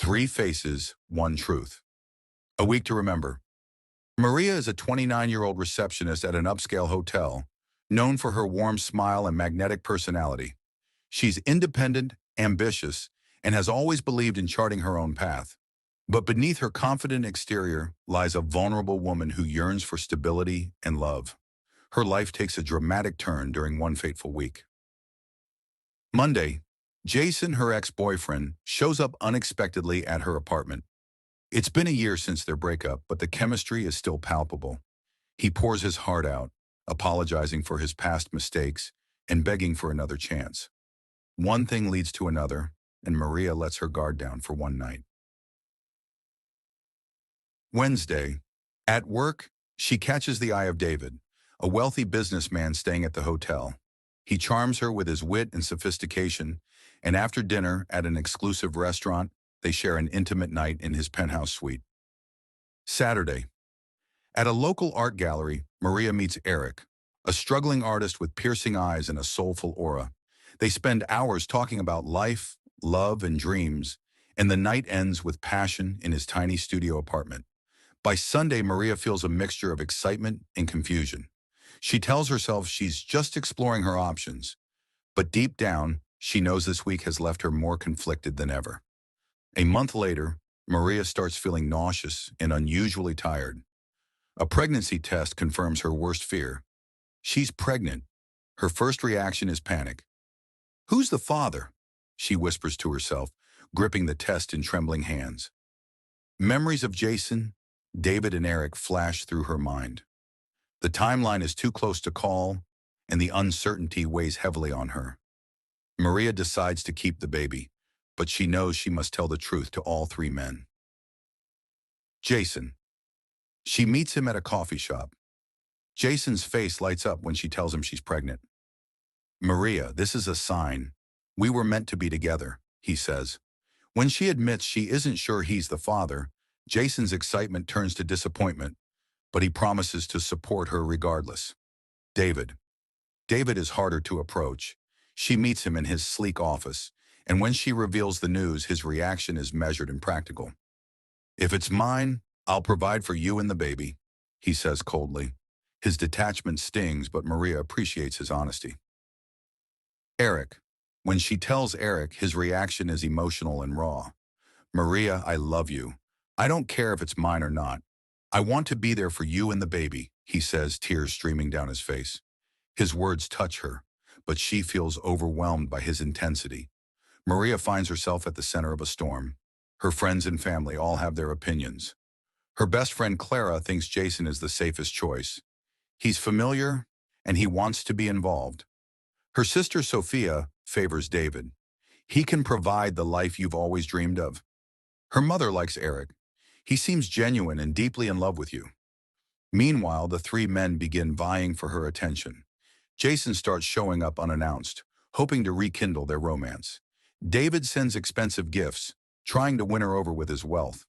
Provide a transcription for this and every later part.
Three faces, one truth. A week to remember. Maria is a 29-year-old receptionist at an upscale hotel, known for her warm smile and magnetic personality. She's independent, ambitious, and has always believed in charting her own path. But beneath her confident exterior lies a vulnerable woman who yearns for stability and love. Her life takes a dramatic turn during one fateful week. Monday, Jason, her ex-boyfriend, shows up unexpectedly at her apartment. It's been a year since their breakup, but the chemistry is still palpable. He pours his heart out, apologizing for his past mistakes and begging for another chance. One thing leads to another, and Maria lets her guard down for one night. Wednesday, at work, she catches the eye of David, a wealthy businessman staying at the hotel. He charms her with his wit and sophistication, and after dinner at an exclusive restaurant, they share an intimate night in his penthouse suite. Saturday, at a local art gallery, Maria meets Eric, a struggling artist with piercing eyes and a soulful aura. They spend hours talking about life, love, and dreams, and the night ends with passion in his tiny studio apartment. By Sunday, Maria feels a mixture of excitement and confusion. She tells herself she's just exploring her options, but deep down, she knows this week has left her more conflicted than ever. A month later, Maria starts feeling nauseous and unusually tired. A pregnancy test confirms her worst fear. She's pregnant. Her first reaction is panic. "Who's the father?" she whispers to herself, gripping the test in trembling hands. Memories of Jason, David, and Eric flash through her mind. The timeline is too close to call, and the uncertainty weighs heavily on her. Maria decides to keep the baby, but she knows she must tell the truth to all three men. Jason. She meets him at a coffee shop. Jason's face lights up when she tells him she's pregnant. "Maria, this is a sign. We were meant to be together," he says. When she admits she isn't sure he's the father, Jason's excitement turns to disappointment, but he promises to support her regardless. David. David is harder to approach. She meets him in his sleek office, and when she reveals the news, his reaction is measured and practical. "If it's mine, I'll provide for you and the baby," he says coldly. His detachment stings, but Maria appreciates his honesty. Eric. When she tells Eric, his reaction is emotional and raw. "Maria, I love you. I don't care if it's mine or not. I want to be there for you and the baby," he says, tears streaming down his face. His words touch her, but she feels overwhelmed by his intensity. Maria finds herself at the center of a storm. Her friends and family all have their opinions. Her best friend Clara thinks Jason is the safest choice. He's familiar, and he wants to be involved. Her sister Sophia favors David. He can provide the life you've always dreamed of. Her mother likes Eric. He seems genuine and deeply in love with you. Meanwhile, the three men begin vying for her attention. Jason starts showing up unannounced, hoping to rekindle their romance. David sends expensive gifts, trying to win her over with his wealth.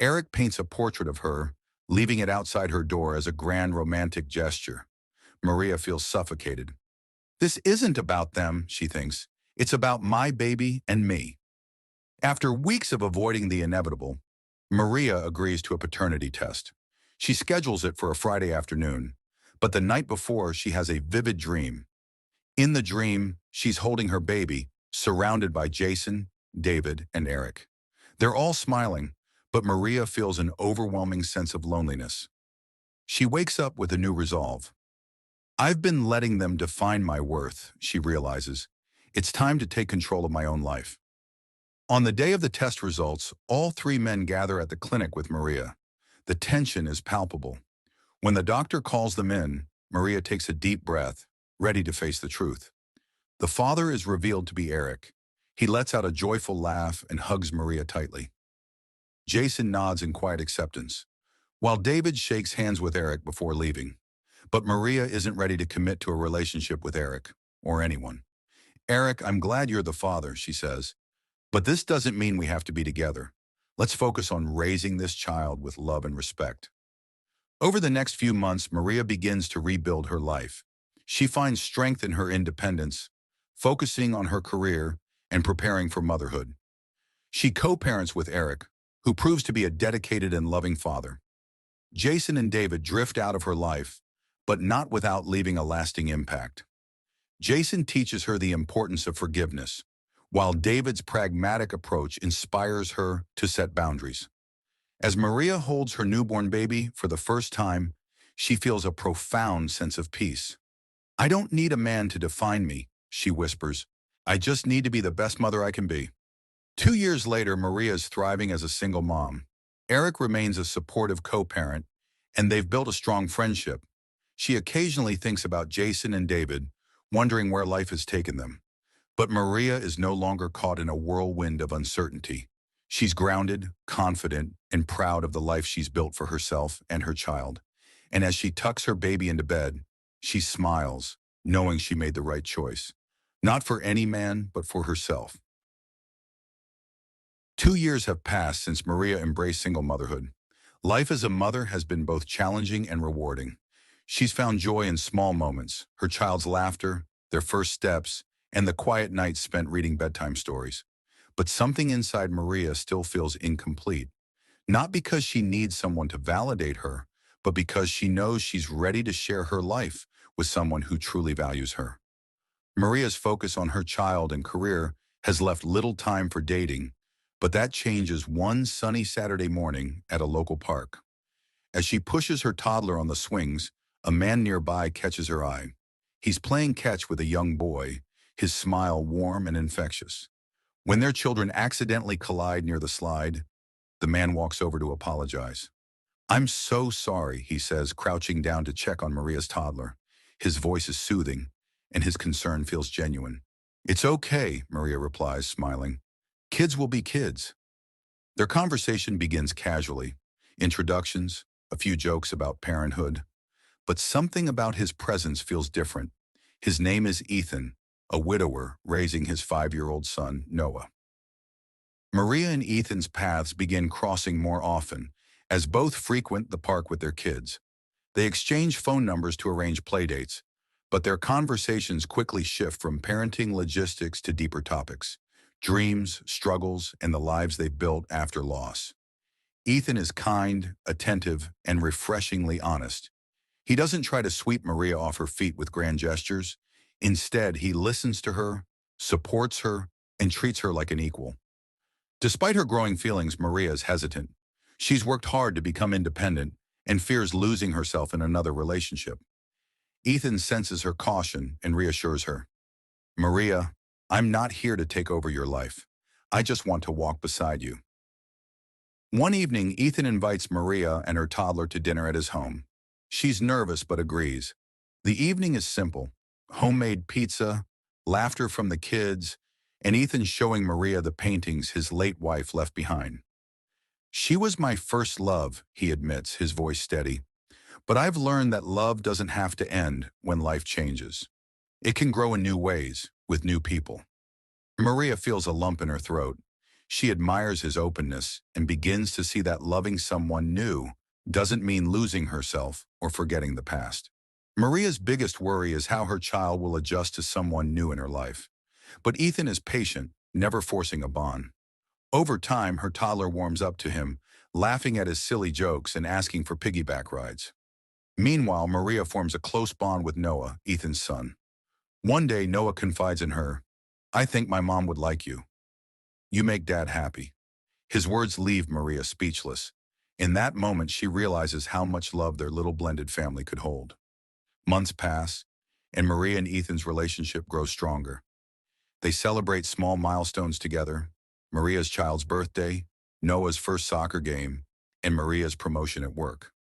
Eric paints a portrait of her, leaving it outside her door as a grand romantic gesture. Maria feels suffocated. "This isn't about them," she thinks. "It's about my baby and me." After weeks of avoiding the inevitable, Maria agrees to a paternity test. She schedules it for a Friday afternoon, but the night before she has a vivid dream. In the dream, she's holding her baby, surrounded by Jason, David, and Eric. They're all smiling, but Maria feels an overwhelming sense of loneliness. She wakes up with a new resolve. "I've been letting them define my worth," she realizes. "It's time to take control of my own life." On the day of the test results, all three men gather at the clinic with Maria. The tension is palpable. When the doctor calls them in, Maria takes a deep breath, ready to face the truth. The father is revealed to be Eric. He lets out a joyful laugh and hugs Maria tightly. Jason nods in quiet acceptance, while David shakes hands with Eric before leaving. But Maria isn't ready to commit to a relationship with Eric, or anyone. "Eric, I'm glad you're the father," she says, "but this doesn't mean we have to be together. Let's focus on raising this child with love and respect." Over the next few months, Maria begins to rebuild her life. She finds strength in her independence, focusing on her career and preparing for motherhood. She co-parents with Eric, who proves to be a dedicated and loving father. Jason and David drift out of her life, but not without leaving a lasting impact. Jason teaches her the importance of forgiveness, while David's pragmatic approach inspires her to set boundaries. As Maria holds her newborn baby for the first time, she feels a profound sense of peace. "I don't need a man to define me," she whispers. "I just need to be the best mother I can be." 2 years later, Maria is thriving as a single mom. Eric remains a supportive co-parent, and they've built a strong friendship. She occasionally thinks about Jason and David, wondering where life has taken them. But Maria is no longer caught in a whirlwind of uncertainty. She's grounded, confident, and proud of the life she's built for herself and her child. And as she tucks her baby into bed, she smiles, knowing she made the right choice. Not for any man, but for herself. 2 years have passed since Maria embraced single motherhood. Life as a mother has been both challenging and rewarding. She's found joy in small moments, her child's laughter, their first steps, and the quiet nights spent reading bedtime stories. But something inside Maria still feels incomplete. Not because she needs someone to validate her, but because she knows she's ready to share her life with someone who truly values her. Maria's focus on her child and career has left little time for dating, but that changes one sunny Saturday morning at a local park. As she pushes her toddler on the swings, a man nearby catches her eye. He's playing catch with a young boy, his smile warm and infectious. When their children accidentally collide near the slide, the man walks over to apologize. "I'm so sorry," he says, crouching down to check on Maria's toddler. His voice is soothing, and his concern feels genuine. "It's okay," Maria replies, smiling. "Kids will be kids." Their conversation begins casually. Introductions, a few jokes about parenthood. But something about his presence feels different. His name is Ethan, a widower raising his 5-year-old son, Noah. Maria and Ethan's paths begin crossing more often, as both frequent the park with their kids. They exchange phone numbers to arrange playdates, but their conversations quickly shift from parenting logistics to deeper topics: dreams, struggles, and the lives they've built after loss. Ethan is kind, attentive, and refreshingly honest. He doesn't try to sweep Maria off her feet with grand gestures. Instead, he listens to her, supports her, and treats her like an equal. Despite her growing feelings, Maria is hesitant. She's worked hard to become independent and fears losing herself in another relationship. Ethan senses her caution and reassures her. "Maria, I'm not here to take over your life. I just want to walk beside you." One evening, Ethan invites Maria and her toddler to dinner at his home. She's nervous but agrees. The evening is simple: homemade pizza, laughter from the kids, and Ethan showing Maria the paintings his late wife left behind. "She was my first love," he admits, his voice steady. "But I've learned that love doesn't have to end when life changes. It can grow in new ways, with new people." Maria feels a lump in her throat. She admires his openness and begins to see that loving someone new doesn't mean losing herself or forgetting the past. Maria's biggest worry is how her child will adjust to someone new in her life. But Ethan is patient, never forcing a bond. Over time, her toddler warms up to him, laughing at his silly jokes and asking for piggyback rides. Meanwhile, Maria forms a close bond with Noah, Ethan's son. One day, Noah confides in her, "I think my mom would like you. You make Dad happy." His words leave Maria speechless. In that moment, she realizes how much love their little blended family could hold. Months pass, and Maria and Ethan's relationship grows stronger. They celebrate small milestones together: Maria's child's birthday, Noah's first soccer game, and Maria's promotion at work.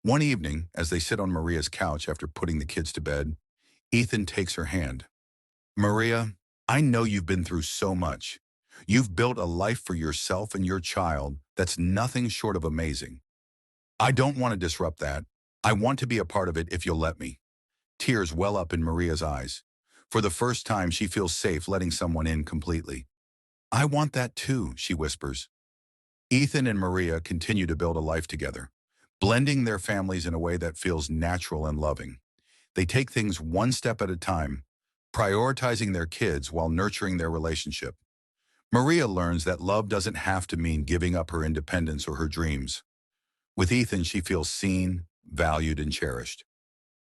One evening, as they sit on Maria's couch after putting the kids to bed, Ethan takes her hand. "Maria, I know you've been through so much. You've built a life for yourself and your child that's nothing short of amazing. I don't want to disrupt that. I want to be a part of it if you'll let me." Tears well up in Maria's eyes. For the first time, she feels safe letting someone in completely. "I want that too," she whispers. Ethan and Maria continue to build a life together, blending their families in a way that feels natural and loving. They take things one step at a time, prioritizing their kids while nurturing their relationship. Maria learns that love doesn't have to mean giving up her independence or her dreams. With Ethan, she feels seen, valued, and cherished.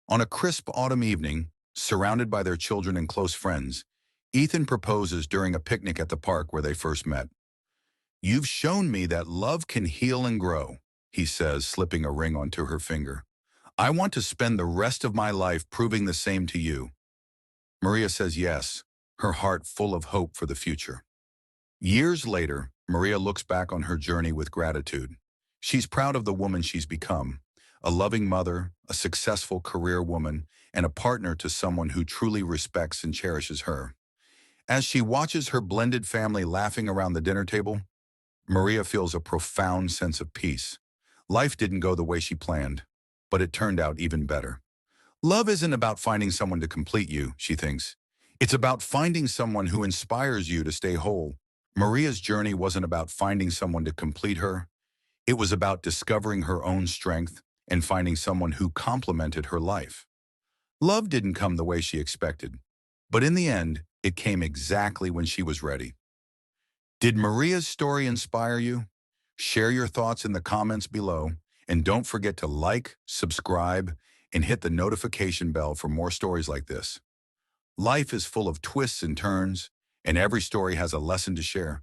On a crisp autumn evening, surrounded by their children and close friends, Ethan proposes during a picnic at the park where they first met. "You've shown me that love can heal and grow," he says, slipping a ring onto her finger. "I want to spend the rest of my life proving the same to you." Maria says yes, her heart full of hope for the future. Years later, Maria looks back on her journey with gratitude. She's proud of the woman she's become, a loving mother, a successful career woman, and a partner to someone who truly respects and cherishes her. As she watches her blended family laughing around the dinner table, Maria feels a profound sense of peace. Life didn't go the way she planned, but it turned out even better. Love isn't about finding someone to complete you, she thinks. It's about finding someone who inspires you to stay whole. Maria's journey wasn't about finding someone to complete her. It was about discovering her own strength and finding someone who complemented her life. Love didn't come the way she expected, but in the end, it came exactly when she was ready. Did Maria's story inspire you? Share your thoughts in the comments below, and don't forget to like, subscribe, and hit the notification bell for more stories like this. Life is full of twists and turns, and every story has a lesson to share.